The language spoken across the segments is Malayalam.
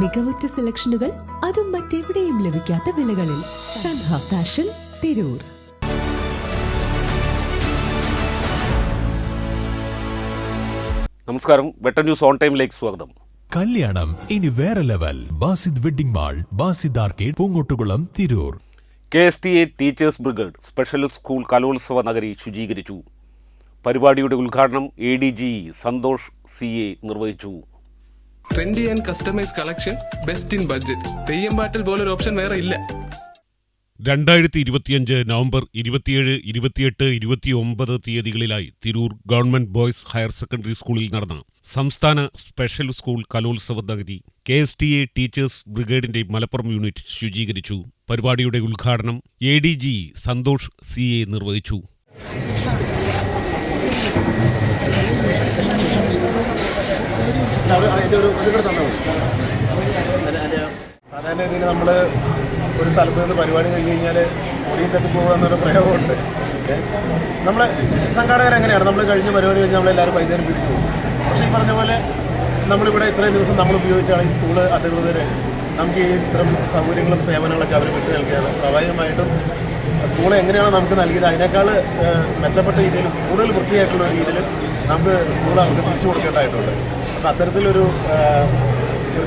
മികവുറ്റ സെലക്ഷനുകൾ, അതും മറ്റെവിടെയും ലഭിക്കാത്ത വിലകളിൽ. സൻഹ ഫാഷൻ, തിരൂർ. നമസ്കാരം. വെട്ടർ ന്യൂസ് ഓൺ ടൈമിലേക്ക് സ്വാഗതം. കല്യാണം ഇനി വേറെ level. Basid wedding mall, Basid arcade, Poonkottukulam, Tirur. KSTA teachers brigade special school കലോത്സവ നഗരി ശുചീകരിച്ചു. പരിപാടിയുടെ ഉദ്ഘാടനം ADG സന്തോഷ് CA നിർവഹിച്ചു. Trendy and customise collection, best in budget. തെയ്യമ്പാട്ടിൽ പോലൊരു ഓപ്ഷൻ വേറെ ഇല്ല. 2025 നവംബർ 27, 28, 29 തീയതികളിലായി Tirur government boys higher secondary സ്കൂളിൽ നടന്ന സംസ്ഥാന സ്പെഷ്യൽ സ്കൂൾ കലോത്സവ നഗരി KSTA ടീച്ചേഴ്സ് ബ്രിഗേഡിന്റെ മലപ്പുറം യൂണിറ്റ് ശുചീകരിച്ചു. പരിപാടിയുടെ ഉദ്ഘാടനം ADG സന്തോഷ് CA നിർവഹിച്ചു. സാധാരണ രീതിയിൽ നമ്മൾ ഒരു സ്ഥലത്ത് നിന്ന് പരിപാടി കഴിഞ്ഞ് കഴിഞ്ഞാൽ മുടിയും തട്ടി പോകുക എന്നൊരു പ്രയോഗമുണ്ട്. നമ്മൾ സംഘാടകരെങ്ങനെയാണ്, നമ്മൾ കഴിഞ്ഞ പരിപാടി കഴിഞ്ഞ് നമ്മളെല്ലാവരും വൈകുന്നേരം പിരിച്ചു പോകും. പക്ഷേ ഈ പറഞ്ഞ പോലെ നമ്മളിവിടെ ഇത്രയും ദിവസം നമ്മൾ ഉപയോഗിച്ചാണ് ഈ സ്കൂള് അധികൃതർ നമുക്ക് ഈ ഇത്തരം സൗകര്യങ്ങളും സേവനങ്ങളൊക്കെ അവർ വിട്ടു നൽകുകയാണ്. സ്വാഭാവികമായിട്ടും സ്കൂൾ എങ്ങനെയാണോ നമുക്ക് നൽകിയത് അതിനേക്കാൾ മെച്ചപ്പെട്ട രീതിയിൽ കൂടുതൽ വൃത്തിയായിട്ടുള്ള രീതിയിൽ നമുക്ക് സ്കൂൾ അവർക്ക് തിരിച്ചു കൊടുക്കേണ്ടതായിട്ടുണ്ട്. അപ്പോൾ അത്തരത്തിലൊരു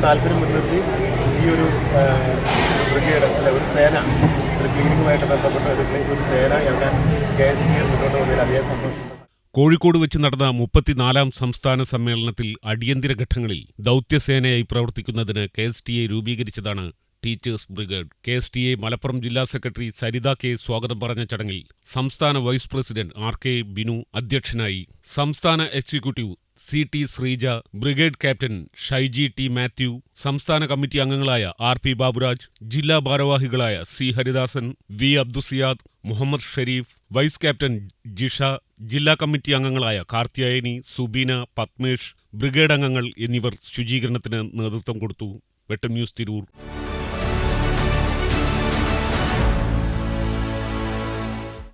താല്പര്യം മുൻനിർത്തി ഈ ഒരു ബ്രിഗേഡ് അല്ലെ ഒരു സേന, ഒരു ക്ലീനിങ്ങുമായിട്ട് ബന്ധപ്പെട്ട ഒരു സേന ഇറങ്ങാൻ KSTA മുന്നോട്ട് വന്നതിൽ അധികം സന്തോഷമുണ്ട്. കോഴിക്കോട് വെച്ച് നടന്ന 34ാം സംസ്ഥാന സമ്മേളനത്തിൽ അടിയന്തര ഘട്ടങ്ങളിൽ ദൗത്യസേനയായി പ്രവർത്തിക്കുന്നതിന് KSTA രൂപീകരിച്ചതാണ് ടീച്ചേഴ്സ് ബ്രിഗേഡ്. KSTA മലപ്പുറം ജില്ലാ സെക്രട്ടറി സരിത K സ്വാഗതം പറഞ്ഞ ചടങ്ങിൽ സംസ്ഥാന വൈസ് പ്രസിഡന്റ് RK ബിനു അധ്യക്ഷനായി. സംസ്ഥാന executive CT Sreeja, brigade captain Shaiji T Mathew, സംസ്ഥാന കമ്മിറ്റി അംഗങ്ങളായ RP ബാബുരാജ്, ജില്ലാ ഭാരവാഹികളായ C Haridasan, V Abdusiyad, Muhammad Shareef, vice captain Jisha, ജില്ലാ കമ്മിറ്റി അംഗങ്ങളായ കാർത്തിയായനി, സുബീന, പത്മേഷ്, ബ്രിഗേഡ് അംഗങ്ങൾ എന്നിവർ ശുചീകരണത്തിന് നേതൃത്വം കൊടുത്തു. വെട്ടം ന്യൂസ്, തിരൂർ.